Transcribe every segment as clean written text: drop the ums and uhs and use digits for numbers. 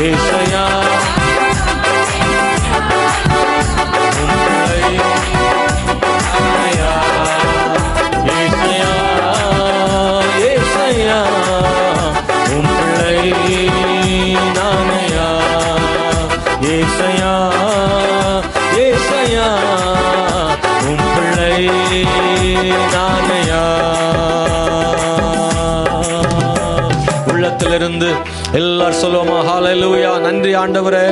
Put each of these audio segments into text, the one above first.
ஏசையா உள்ளத்திலிருந்து எல்லாரும் சொல்லுவோமா? ஹல்லேலூயா. நன்றி ஆண்டவரே.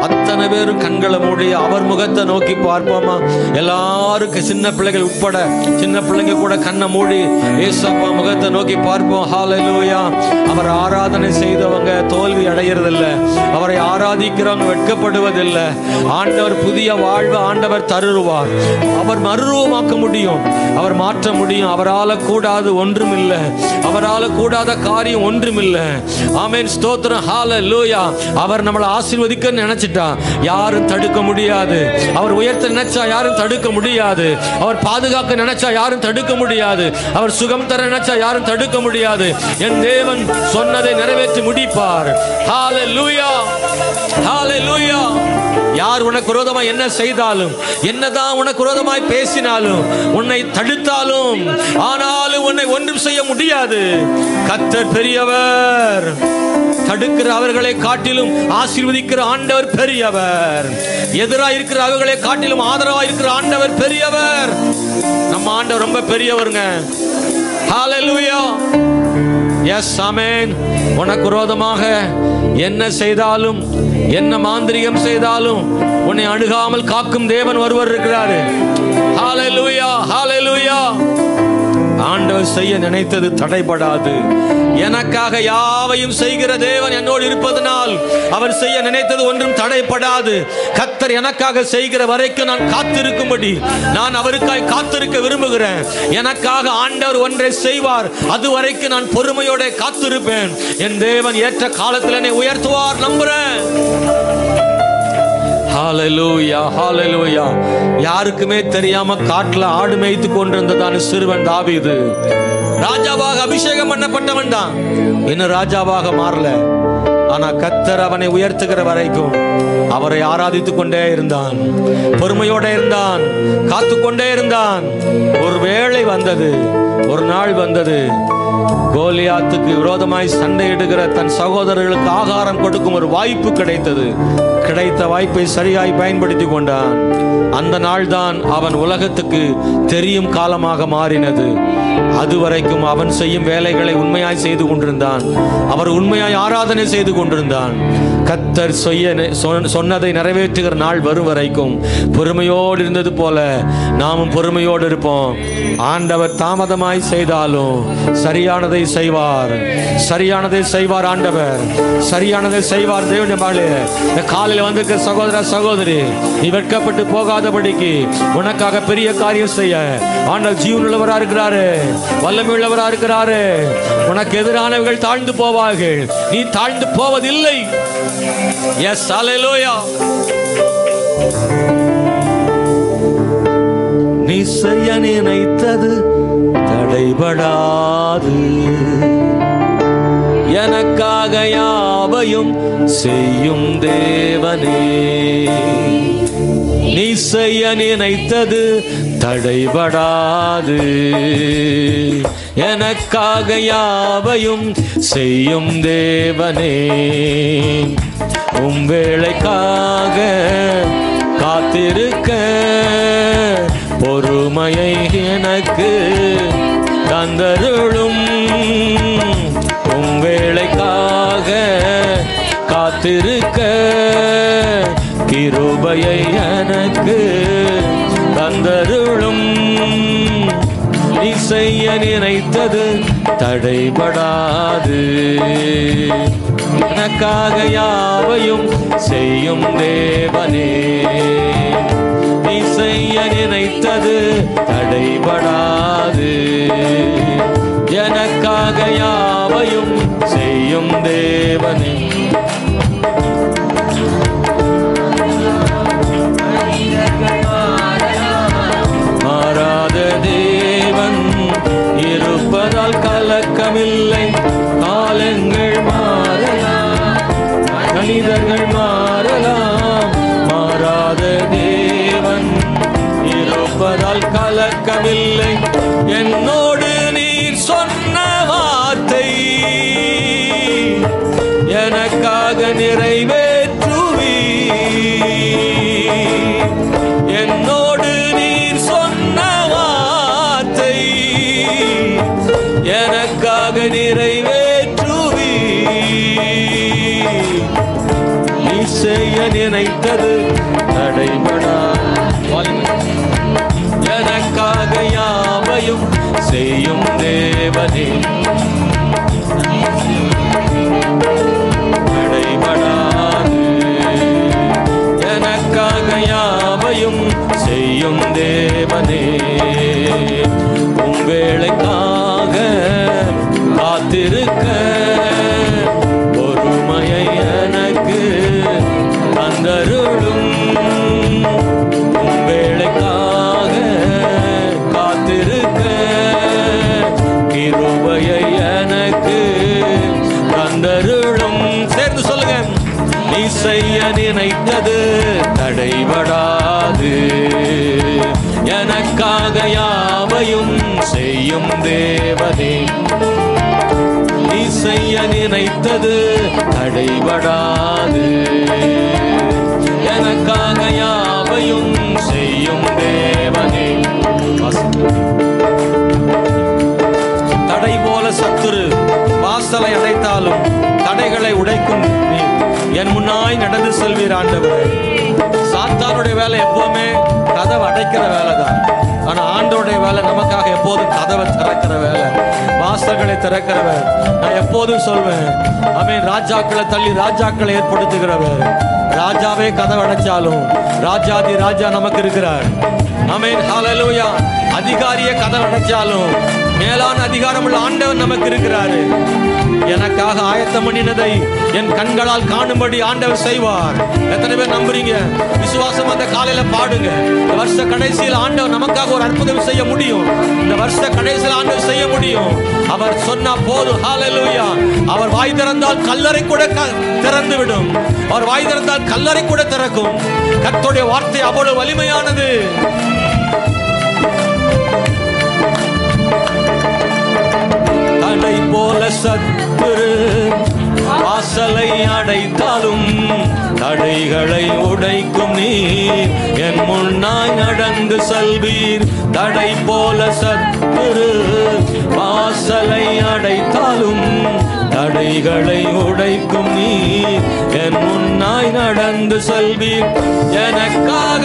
அத்தனை பேரும் கண்களை மூடி அவர் முகத்தை நோக்கி பார்ப்போமா? எல்லாருக்கும் சின்ன பிள்ளைகள் உட்பட சின்ன பிள்ளைங்க கூட கண்ணை மூடி ஏசப்பா முகத்தை நோக்கி பார்ப்போம். ஹல்லேலூயா. அவர் ஆராதனை செய்தவங்க தோல்வி அடைகிறதில்லை, அவரை ஆராதிக்கிறவங்க வெட்கப்படுவதில்லை. ஆண்டவர் புதிய வாழ்வு ஆண்டவர் தருவார். அவர் மறுரூபமாக்க முடியும், அவர் மாற்ற முடியும். அவரால் கூடாது ஒன்றும் இல்லை, அவரால் கூடாத காரியம் ஒன்றும் இல்லை. ஆமென், ஸ்தோத்திரம், ஹல்லேலூயா. அவர் நம்மளை ஆசீர்வதிக்க நினைச்சிட்டா யாரும் தடுக்க முடியாது. அவர் உயர்த்த நினைச்சா யாரும் தடுக்க முடியாது. அவர் பாதுகாக்க நினைச்சா யாரும் தடுக்க முடியாது. அவர் சுகம் தர நினைச்சா யாரும் தடுக்க முடியாது. என் தேவன் சொன்னதை நிறைவேற்றி முடிப்பார். ஹல்லேலூயா, ஹல்லேலூயா. யார் உனக்கு விரோதமாய் என்ன செய்தாலும், என்னதான் உனக்கு விரோதமாய் பேசினாலும், உன்னை தடுத்தாலும், ஆனாலும் உன்னை ஒன்றும் செய்ய முடியாது. கர்த்தர் பெரியவர். தடுக்கிற அவர்களை காட்டிலும் ஆசீர்வதிக்கிற ஆண்டவர் பெரியவர். எதிராக இருக்கிற அவர்களை காட்டிலும் ஆதரவாக இருக்கிற ஆண்டவர் பெரியவர். நம்ம ஆண்டவர் ரொம்ப பெரியவருங்க. ஹல்லேலூயா. எஸ், ஆமென். உனக்கு விரோதமாக என்ன செய்தாலும், என்ன மாந்திரிகம் செய்தாலும் உன்னை அணுகாமல் காக்கும் தேவன் ஒருவர் இருக்கிறாரு. ஹல்லேலூயா, ஹல்லேலூயா. ஆண்டவர் செய்ய நினைத்தது தடைபடாது. எனக்காக யாவையும் செய்கிற தேவன் என்னோடு இருப்பதனால் அவர் செய்ய நினைத்தது ஒன்றும் தடைபடாது. கர்த்தர் எனக்காக செய்கிற வரைக்கும் நான் காத்திருக்கும்படி நான் அவருக்காய் காத்திருக்க விரும்புகிறேன். எனக்காக ஆண்டவர் ஒன்றை செய்வார், அது வரைக்கும் நான் பொறுமையோட காத்திருப்பேன். என் தேவன் ஏற்ற காலத்தில் என்னை உயர்த்துவார், நம்புறேன். ஹல்லேலூயா, ஹல்லேலூயா. யாருக்குமே தெரியாம காட்டுல ஆடு மேய்த்து கொண்டிருந்ததான சிறுவன் தாவீது ராஜாவாக அபிஷேகம் பண்ணப்பட்டவன் தான். இன்னும் ராஜாவாக மாறல. ஆனா கர்த்தர் அவனை உயர்த்துகிற வரைக்கும் அவரை ஆராதித்துக் கொண்டே இருந்தான், பொறுமையோட இருந்தான், காத்து கொண்டே இருந்தான். ஒரு வேளை வந்தது, ஒரு நாள் வந்தது, கோலியாத்துக்கு விரோதமாய் சண்டையிடுகிற தன் சகோதரர்களுக்கு ஆகாரம் கொடுக்கும் ஒரு வாய்ப்பு கிடைத்தது. கிடைத்த வாய்ப்பை சரியாய் பயன்படுத்தி கொண்டான். அந்த நாள் தான் அவன் உலகத்துக்கு தெரியும் காலமாக மாறினது. அதுவரைக்கும் அவன் செய்யும் வேலைகளை உண்மையாய் செய்து கொண்டிருந்தான். அவர் உண்மையாய் ஆராதனை செய்து கொண்டிருந்தான். கர்த்தர் சொன்னதை நிறைவேற்றுகிற நாள் வரும் வரைக்கும் பொறுமையோடு இருந்தது போல நாமும் பொறுமையோடு இருப்போம். ஆண்டவர் தாமதமாய் செய்தாலும் சரியானதை செய்வார், சரியானதை செய்வார். ஆண்டவர் சரியானதை செய்வார். தேவனுடைய மகளே, காலையில் வந்திருக்கிற சகோதர சகோதரி, நீ வெட்கப்பட்டு போகாதபடிக்கு உனக்காக பெரிய காரியம் செய்ய ஆண்டவர் ஜீவன் உள்ளவராக இருக்கிறாரு, வல்லமை உள்ளவராக இருக்கிறாரு. உனக்கு எதிரானவர்கள் தாழ்ந்து போவார்கள், நீ தாழ்ந்து போவதில்லை. எஸ், ஹல்லேலூயா. நீ செய்ய நினைத்தது தடைபடாது. எனக்காக யாவையும் செய்யும் தேவனே. நீ செய்ய நினைத்தது தடைபடாது. எனக்காக யாவையும் செய்யும் தேவனே. உம் வேளைக்காக காத்திருக்க பொறுமையை எனக்கு தந்தருளும். உம் வேளைக்காக காத்திருக்க கிருபையை எனக்கு தந்தருளும். நீ செய்ய நினைத்தது தடைபடாது. எனக்காக யாவையும் செய்யும் தேவனே. நீ செய்ய நினைத்தது தடைபடாது. எனக்காக யாவையும் செய்யும் தேவனே. மாறாத தேவன் இருப்பதால் கலக்கமில்லை. காலங்கள் மாறலாம், மனிதர்கள் மாறலாம், மாறாத தேவன் இருப்பதால் கலக்கமில்லை. என்னோடு நீர் சொன்ன வார்த்தை எனக்காக நிறைவேற்றுவி. என்னோடு நீர் சொன்ன வார்த்தை எனக்காக நிறைவேற்றுவி. நீ செய்ய நினைத்தது தடைபடா. எனக்காக யாவையும் செய்யும் தேவனே, தடைபடாது. எனக்காக யாவையும் செய்யும் தேவனே, உங்களுக்காக காத்திருக்க பொறுமையை எனக்கு தந்தருளும். உங்களுக்காக காத்திருக்க கிருபையை எனக்கு தந்தருளும். சேர்ந்து சொல்லுங்க. நீ செய்ய நினைத்தது தடைபடாது. எனக்காக யாவையும் செய்யும் தேவனே, நீ செய்ய நினைத்தது தடைபடாது. எனக்காக யாவையும் செய்யும் தேவனே. தடை போல சத்துரு வாசலை அடைத்தாலும் தடைகளை உடைக்கும் நீர் என் முன்னாய் நடந்து செல்வீர் ஆண்டவரே. சாத்தானுடைய வேலை எப்பவுமே கதவை அடைக்கிற வேலை தான். ஆனா ஆண்டவருடைய வேலை நமக்காக எப்போதும் கதவை திறக்கிற வேலை, வாசல்களை திறக்கிற வேலை. நான் எப்போதும் சொல்வேன், ஆமென். ராஜாக்களை தள்ளி ராஜாக்களை ஏற்படுத்துகிறவர். ராஜாவே கதவை அடைச்சாலும் ராஜாதி ராஜா நமக்கு இருக்கிறார். ஆமென், ஹல்லேலூயா. அதிகாரியே கதவை அடைச்சாலும் மேலான அதிகாரம் உள்ள ஆண்டவர் நமக்கு இருக்கிறாரு. எனக்காக ஆயத்தம் பண்ணினதை என் கண்களால் காணும்படி ஆண்டவர் செய்வார். எத்தனை பேர் நம்புறீங்க? விசுவாசம் அந்த காலையில பாடுங்க. இந்த வருஷ கடைசியில் ஆண்டவர் நமக்காக ஒரு அற்புதம் செய்ய முடியும். இந்த வருஷ கடைசியில் ஆண்டவர் செய்ய முடியும். அவர் சொன்னா போதும். ஹல்லேலூயா. அவர் வாய் திறந்தால் கல்லறை கூட திறந்து விடும். அவர் வாய் திறந்தால் கல்லறை கூட திறக்கும். கர்த்தருடைய வார்த்தை அவ்வளவு வலிமையானது. தடை போல சத்துரு வாசலை அடைத்தாலும் தடைகளை உடைக்கும் நீர் என் முன்னாய் நடந்து செல்வீர். தடை போல சத்துரு வாசலை அடைத்தாலும் தடைகளை உடைக்கும் நீர் என் முன்னாய் நடந்து செல்வீர். எனக்காக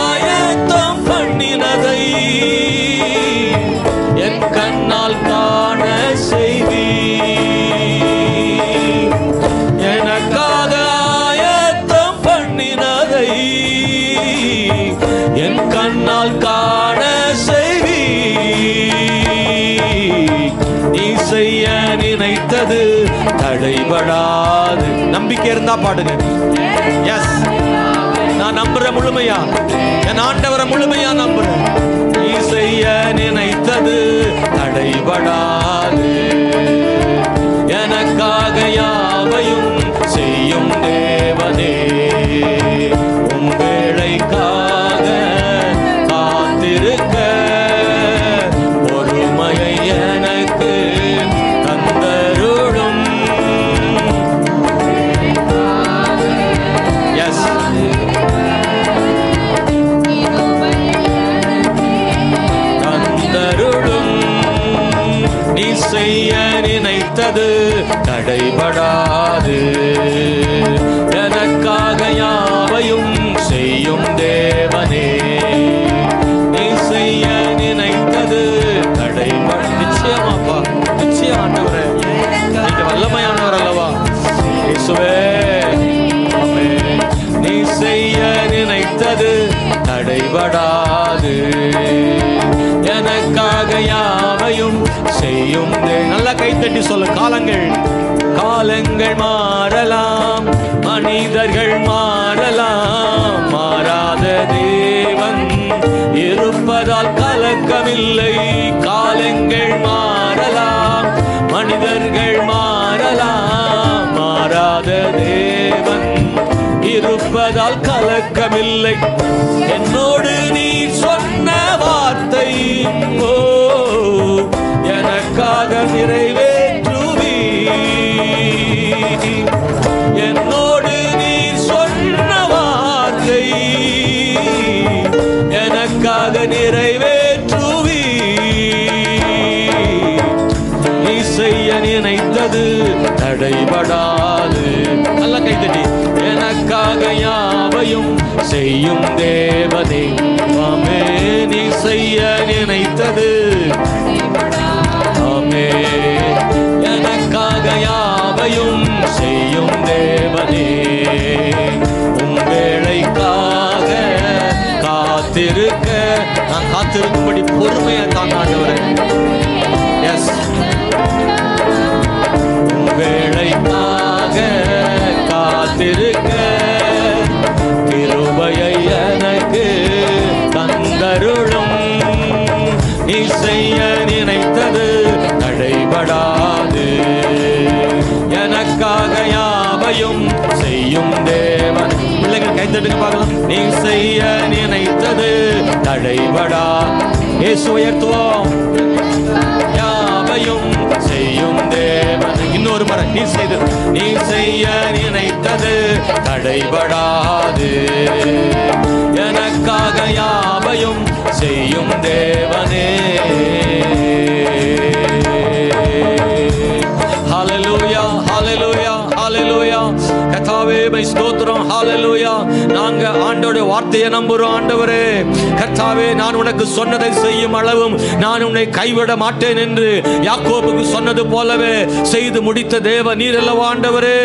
ஆயத்தம் பண்ணினதை என் கண்ணால் காண செய்வீர். எனக்காக ஆயத்தம் பண்ணினதை என் கண்ணால் காண செய்வீர். நீ செய்ய நினைத்தது தடைபடாது. நம்பிக்கை இருந்தா பாடுங்க. எஸ், நான் நம்புறேன் முழுமையா. என் ஆண்டவரை முழுமையா நம்புறேன். நீ செய்ய நினைத்தது தடைபடாது. எனக்காக யாவையும் செய்யும் தேவனே, உங்களுக்காக காத்திருக்க பொறுமையை எனக்கு தந்தருளும். எஸ், நீ செய்ய நினைத்தது தடைபடாது. எனக்காக யாவையும் செய்யும் தேவனே, நீ செய்ய நினைத்தது தடைபட. நிச்சயமாப்பா, நிச்சயம் ஆண்டவரே, நீங்க வல்லமையானவர் அல்லவா இயேசுவே. நீ செய்ய நினைத்தது தடைபடாது. எனக்காக யாவையும் செய்யும். நல்ல கைத்தட்டி சொல்லு. காலங்கள் மாறலாம், மனிதர்கள் மாறலாம், மாறாத தேவன் இருப்பதால் கலக்கமில்லை. காலங்கள் மாறலாம், மனிதர்கள் மாறலாம், மாறாத தேவன் செய்வதால் கலக்கமில்லை. என்னோடு நீ சொன்ன வார்த்தை எனக்காக நிறைவேற்றுவி. என்னோடு நீ சொன்ன வார்த்தை எனக்காக நிறைவேற்றுவி. நீ செய்ய நினைத்தது தடைபடாது. நல்ல கைத்தட்டி. எனக்காக யாவையும் செய்யும் தேவனே, ஆமே. நீ செய்ய நினைத்தது ஆமே. எனக்காக யாவையும் செய்யும் தேவனே, உன் வேளைக்காக காத்திருக்க நான் காத்திருக்கும்படி பொறுமையா தாங்க ஆண்டவரே. எஸ், உன் வேளைக்காக காத்திருக்க கிருபையை எனக்கு தந்தருளும். நீ செய்ய நினைத்தது தடைபடாது. எனக்காக யாவையும் செய்யும் தேவன். பிள்ளைகள் கைத்தட்டுங்க பார்க்கலாம். நீ செய்ய நினைத்தது தடைபடா. இயேசு உயர்த்துவோம். யாவையும் செய்யும் தேவன். இன்னொரு முறை. நீ செய்தது, நீ செய்ய நினைத்தது தடைபடாது. எனக்காக யாவையும் செய்யும் தேவனே. ஹல்லேலூயா, ஹல்லேலூயா, ஹல்லேலூயா. கர்த்தாவே மை ஸ்தோத்திரம். ஹல்லேலூயா. நாங்க ஆண்டவருடைய வார்த்தையை நம்புறோம். ஆண்டவரே கர்த்தாவே, நான் உனக்கு சொன்னதை செய்யும் அளவும் நான் உன்னை கைவிட மாட்டேன் என்று யாக்கோபுக்கு சொன்னது போலவே செய்து முடித்த தேவ நீர் அல்லவா ஆண்டவரே.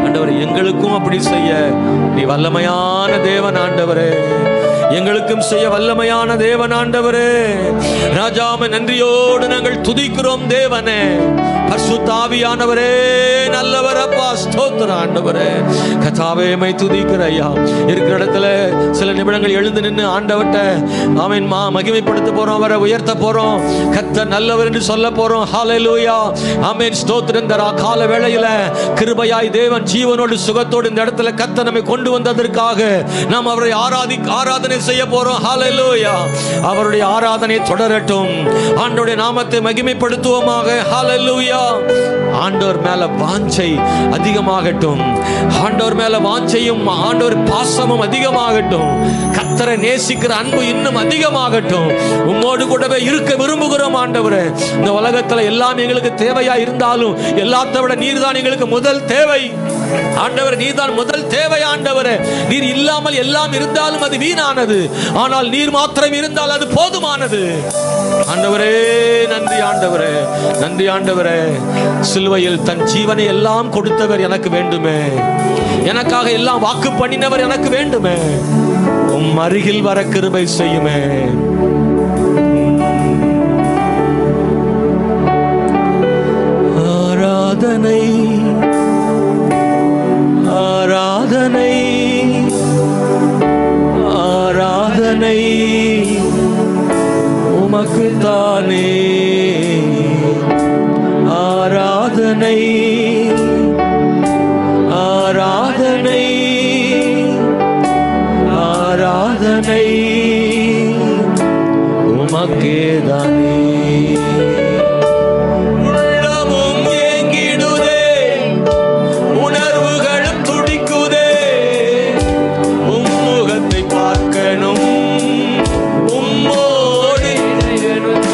ஆண்டவரே, எங்களுக்கும் அப்படி செய்ய நீ வல்லமையான தேவன் ஆண்டவரே. எங்களுக்கும் செய்ய வல்லமையான தேவன் ஆண்டவரே. ராஜாவை நன்றியோடு நாங்கள் துதிக்கிறோம் தேவனே. பரிசுத்த ஆவியானவரே நல்லவர் அப்பா. ஸ்தோத்திரம் ஆண்டவரே. கர்த்தாவே மை துதிக்கிற ஐயா. இருக்கிற இடத்துல சில நிமிடங்கள் எழுந்து நின்று ஆண்டவர்ட்ட ஆமென் மகிமைப்படுத்த போறோம். அவரை உயர்த்த போறோம். கர்த்தர் நல்லவர் என்று சொல்ல போறோம். ஹல்லேலூயா, ஆமென். ஸ்தோத்திரம். இந்த கால வேளையில கிருபையாய் தேவன் ஜீவனோடு சுகத்தோடு இந்த இடத்துல கர்த்தர் நம்மை கொண்டு வந்ததற்காக நாம் அவரை ஆராதனை செய்ய போறோம். ஹல்லேலூயா. அவருடைய ஆராதனை தொடரட்டும். ஆண்டவருடைய நாமத்தை மகிமைப்படுத்துவோமாக. ஹல்லேலூயா. ஆண்டவர் மேல வாஞ்சை அதிகமாகட்டும். ஆண்டவர் மேல வாஞ்சையும் ஆண்டவர் பாசமும் அதிகமாகட்டும். கர்த்தரை நேசிக்கிற அன்பு இன்னும் அதிகமாகட்டும். உம்மோடு கூடவே இருக்க விரும்புகிறோம் ஆண்டவரே. இந்த உலகத்துல எல்லாம் எங்களுக்கு தேவையா இருந்தாலும் எல்லாத்தை விட நீர்தான் எங்களுக்கு முதல் தேவை ஆண்டவர். நீர்தான் முதல் தேவை ஆண்டவரே. நீர் இல்லாமல் எல்லாம் இருந்தாலும் அது வீணானது. ஆனால் நீர் மாத்திரம் இருந்தால் அது போதுமானது ஆண்டவரே. நன்றி ஆண்டவரே, நன்றி ஆண்டவரே. சிலுவையில் தன் ஜீவனை எல்லாம் கொடுத்தவர் எனக்கு வேண்டுமே. எனக்காக எல்லாம் வாக்கு பண்ணினவர் எனக்கு வேண்டுமே. உம் அருகில் வர கிருபை செய்யுமே. ஆராதனை, ஆராதனை, ஆராதனை உமக்கு தானே. ஆராதனை, ஆராதனை, ஆராதனை உமக்கே தானே. உள்ளமும் ஏங்கிடுதே, உணர்வுகளும் துடிக்குதே. உம்முகத்தை பார்க்கணும், உம்மோடு இணையணும்.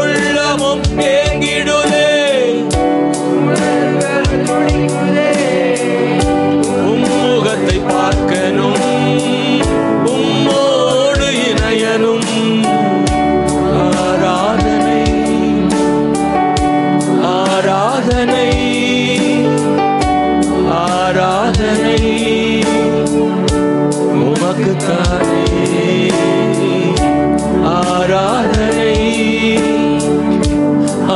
உள்ளமும் ஏங்கிடுதே, உணர்வுகளும் துடிக்குதே. உம்முகத்தை பார்க்கணும், உம்மோடு இணையணும். ஆராதனை, ஆராதனை, ஆராதனை உமக்கு தானே. ஆராதனை,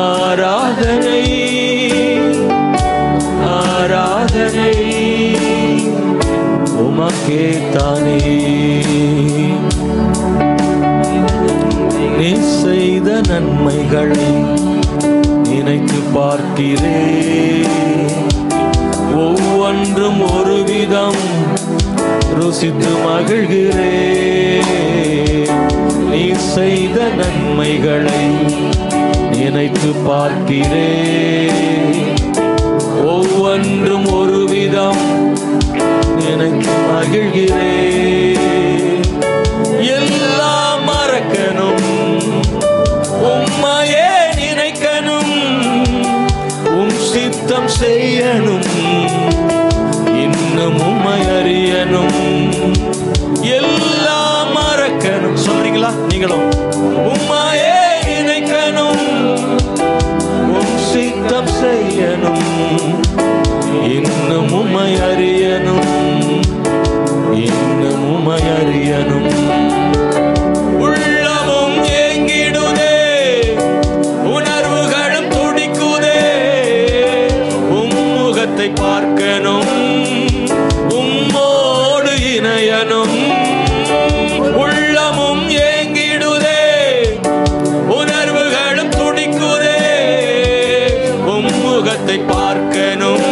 ஆராதனை, ஆராதனை உமக்கே தானே. நீ செய்த நன்மைகளை நினைத்து பார்க்கிறேன். ஒவ்வொன்றும் ஒரு விதம் ருசித்து மகிழ்கிறேன். நீ செய்த நன்மைகளை நினைத்து பார்க்கிறேன். ஒவ்வொன்றும் ஒரு விதம் நினைத்து மகிழ்கிறேன். எல்லாம் மறக்கணும், உம்மையே நினைக்கணும், உம் சித்தம் செய்யணும், இன்னும் உம்மை அறியணும். எல்லாம் மறக்கணும். சொல்றீங்களா நீங்களும்? உம்மையே நினைக்கணும், உம் சித்தம் செய்யணும், இன்னும் உம்மை அறியணும், இன்னும் உம்மை அறியணும். உள்ளமும் ஏங்கிடுதே, உணர்வுகளும் துடிக்குதே, உம் முகத்தை பார்க்கணும், உம்மோடு இணையணும். உள்ளமும் ஏங்கிடுதே, உணர்வுகளும் துடிக்குதே, உம் முகத்தை பார்க்கணும்,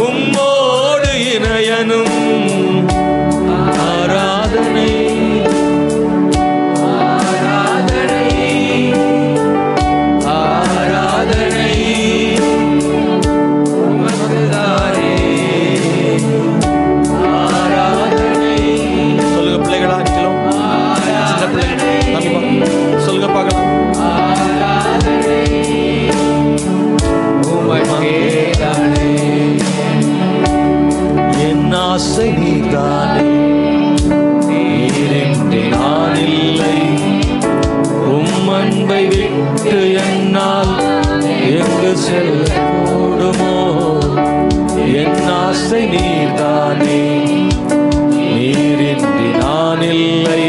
உம்மோடு இணையணும். ஆராதனை ஆராதனை ஆராதனை உமக்குதானே. ஆராதனை சொல்லுங்க பிள்ளைகளா, நீங்களும் சின்ன பிள்ளைங்க சொல்லுங்க பார்க்கலாம். ஆராதனை உமக்கேதானே. என் ஆசை நீதானே, நீரின்றி நான் இல்லை. உம் அன்பை விட்டு என்னால் எங்கு செல்ல கூடுமோ? என் ஆசை நீதானே, நீரின்றி நான் இல்லை.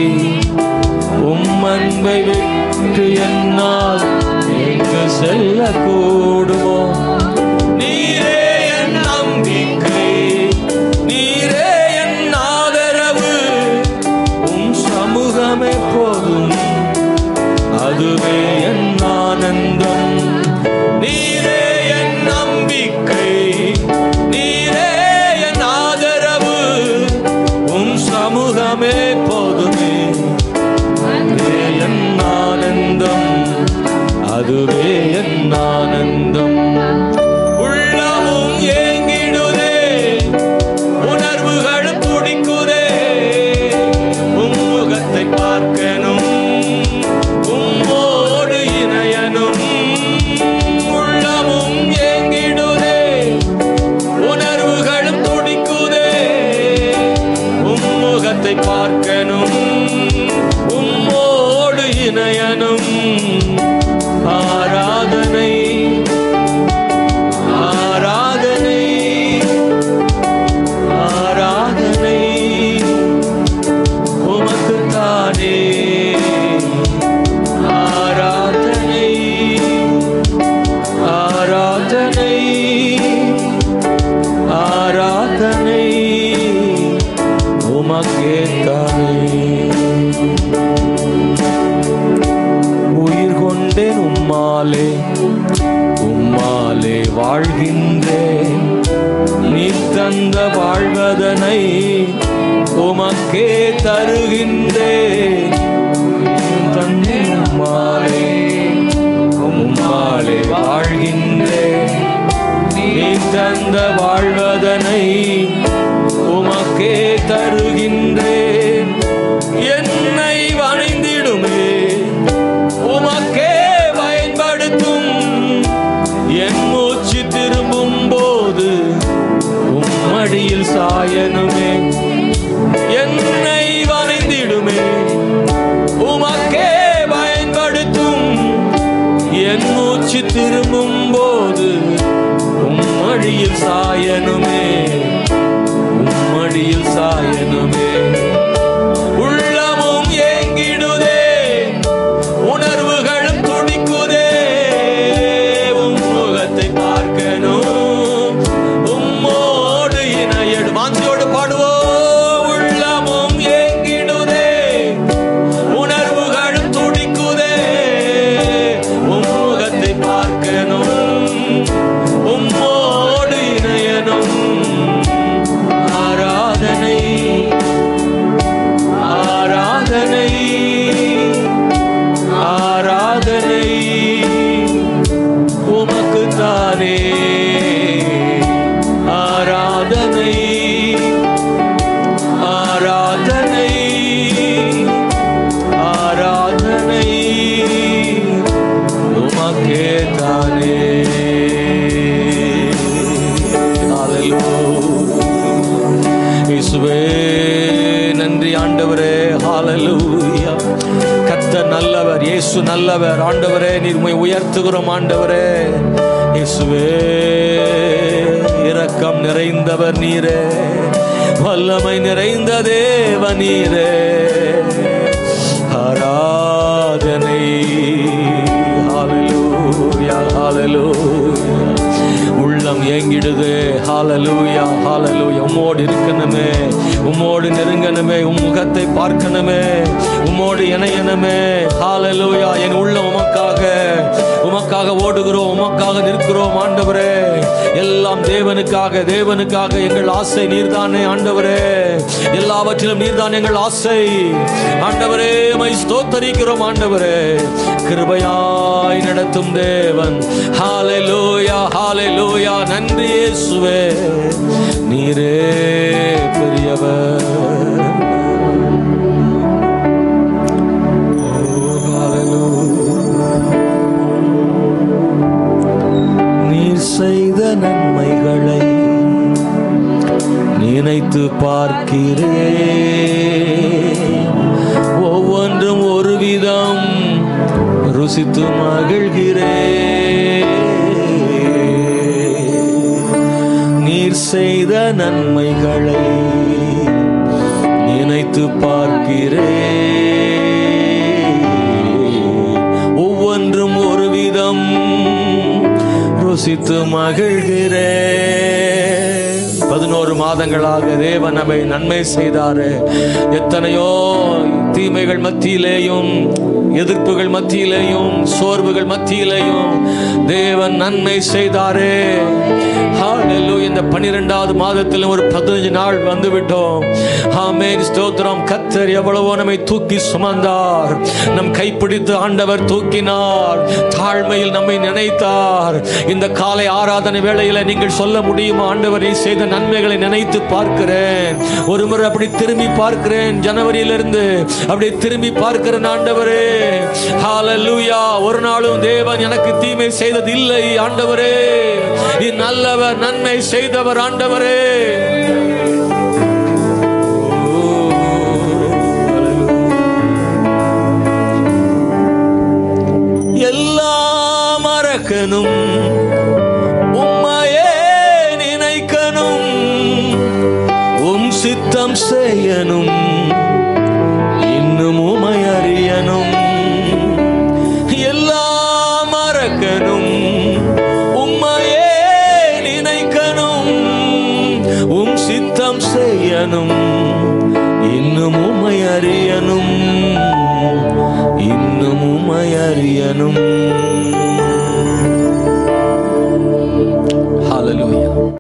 உம் அன்பை விட்டு என்னால் எங்கு செல்ல கூடுமோ? நீரே என் நம்பிக்கை, நீரே என் ஆதரவு, உம் சமூகமே போதும், அதுவே என் ஆனந்தம். நீரே என் நம்பிக்கை, நீரே என் ஆதரவு, உம் சமூகமே போதுமே, அதுவே என் ஆனந்தம், அதுவே என் ஆனந்தம். உள்ளமும் ஏங்கிடுதே, உணர்வுகளும் துடிக்குதே, உம் முகத்தை பார்க்கணும், உம்மோடு இணையணும். உள்ளமும் ஏங்கிடுதே, உணர்வுகளும் துடிக்குதே, உம் முகத்தை பார்க்கணும், உம்மோடு இணையணும். ஆராதனை ஆராதனை ஆராதனை உமக்குத்தானே. ஆராதனை ஆராதனை ஆராதனை உமக்கேத்தானே. உயிர் கொண்டேன் உம்மாலே, உம்மாலே வாழ்கின்றேன். நீ தந்த வாழ்வதனை உமக்கே தருகின்றேன். தந்தே உம்மாலே, உம்மாலே வாழ்கின்றேன். நீ தந்த வாழ்வதனை உமக்கே தருகின்றேன். என்னை வணைந்திடுமே, உமக்கே பயன்படுத்தும். என் மூச்சு திரும்பும் போது உம்மடியில் சாயனுமே. என்னை வணைந்திடுமே, உமக்கே பயன்படுத்தும். என் மூச்சு திரும்பும் போது உம்மடியில் சாயனுமே, உம்மடியில் சாயனுமே. உள்ளமும் ஏங்கிடுதே, உணர்வுகளும் துடிக்குதே, உம் முகத்தை பார்க்கணும், உம்மோடு இணையடு. வாஞ்சியோடு பாடுவோம். உள்ளமும் ஏங்கிடுதே, உணர்வுகளும் துடிக்குதே, உம் முகத்தை பார்க்கணும், உம்மோடு இணையணும். இயேசுவே நன்றி ஆண்டவரே. ஹல்லேலூயா. கர்த்தர் நல்லவர், இயேசு நல்லவர். ஆண்டவரே நீர் உம்மை உயர்த்துகிறோம். ஆண்டவரே இயேசுவே இரக்கம் நிறைந்தவர் நீரே, வல்லமை நிறைந்த தேவ நீரே. ஆராதனை. ஹல்லேலூயா ஹல்லேலூயா. உள்ளம் ஏங்கிடுது. ஹல்லேலூயா ஹல்லேலூயா. உம்மோடு இருக்கணுமே, உம்மோடு நெருங்கணுமே, உம் முகத்தை பார்க்கணுமே, உம்மோடு இணையணுமே. ஹல்லேலூயா. என் உள்ளம் உமக்காக ஓடுகிறோம், உமக்காக நிற்கிறோம். ஆண்டவரே எல்லாம் தேவனுக்காக, தேவனுக்காக. எங்கள் ஆசை நீர்தானே ஆண்டவரே, எல்லாவற்றிலும் நீர்தான் எங்கள் ஆசை. ஆண்டவரே உம்மை ஸ்தோத்தரிக்கிறோம். ஆண்டவரே கிருபையாய் நடத்தும் தேவன். ஹல்லேலூயா ஹல்லேலூயா. நன்றி இயேசுவே, நீரே பெரியவர். நீர் செய்த நன்மைகளை நினைத்து பார்க்கிறேன், ஒவ்வொன்றும் ஒரு விதம் ருசித்து மகிழ்கிறேன். நீர் செய்த நன்மைகளை நினைத்து பார்க்கிறேன், ஒவ்வொன்றும் ஒரு விதம் ருசித்து மகிழ்கிறேன். 11 மாதங்களாக தேவன் நம்மை நன்மை செய்தாரு. எத்தனையோ தீமைகள் மத்தியிலேயும், எதிர்ப்புகள் மத்தியிலேயும், சோர்வுகள் மத்தியிலேயும் தேவன் நன்மை செய்தாரே. ஹல்லேலூயா. இந்த 12வது மாதத்தில் ஒரு 15 நாள் வந்து விட்டோம். ஆமென் ஸ்தோத்திரம். கர்த்தர் எவ்வளவோ நம்மை தூக்கி சுமந்தார், நம் கைப்பிடித்து ஆண்டவர் தூக்கினார், தாழ்மையில் நம்மை நினைத்தார். இந்த காலை ஆராதனை வேளையில நீங்கள் சொல்ல முடியுமா, ஆண்டவர் நீ செய்த நன்மைகளை நினைத்து பார்க்கிறேன், ஒரு முறை அப்படி திரும்பி பார்க்கிறேன், ஜனவரியிலிருந்து அப்படி திரும்பி பார்க்கிறேன் ஆண்டவரே. ஹல்லேலூயா. ஒரு நாளும் தேவன் எனக்கு தீமை செய்தது இல்லை ஆண்டவரே. நீ நல்லவர், நன்மை செய்தவர் ஆண்டவரே. எல்லாம் மறக்கணும், உம்மையே நினைக்கணும், உம் சித்தம் செய்யணும், இன்னும் உம்மை அறியணும். எல்லாம் மறக்கணும், உம்மையே நினைக்கணும், உம் சித்தம் செய்யணும், இன்னும் உம்மை அறியணும், இன்னும் உம்மை அறியணும். ஹல்லேலூயா.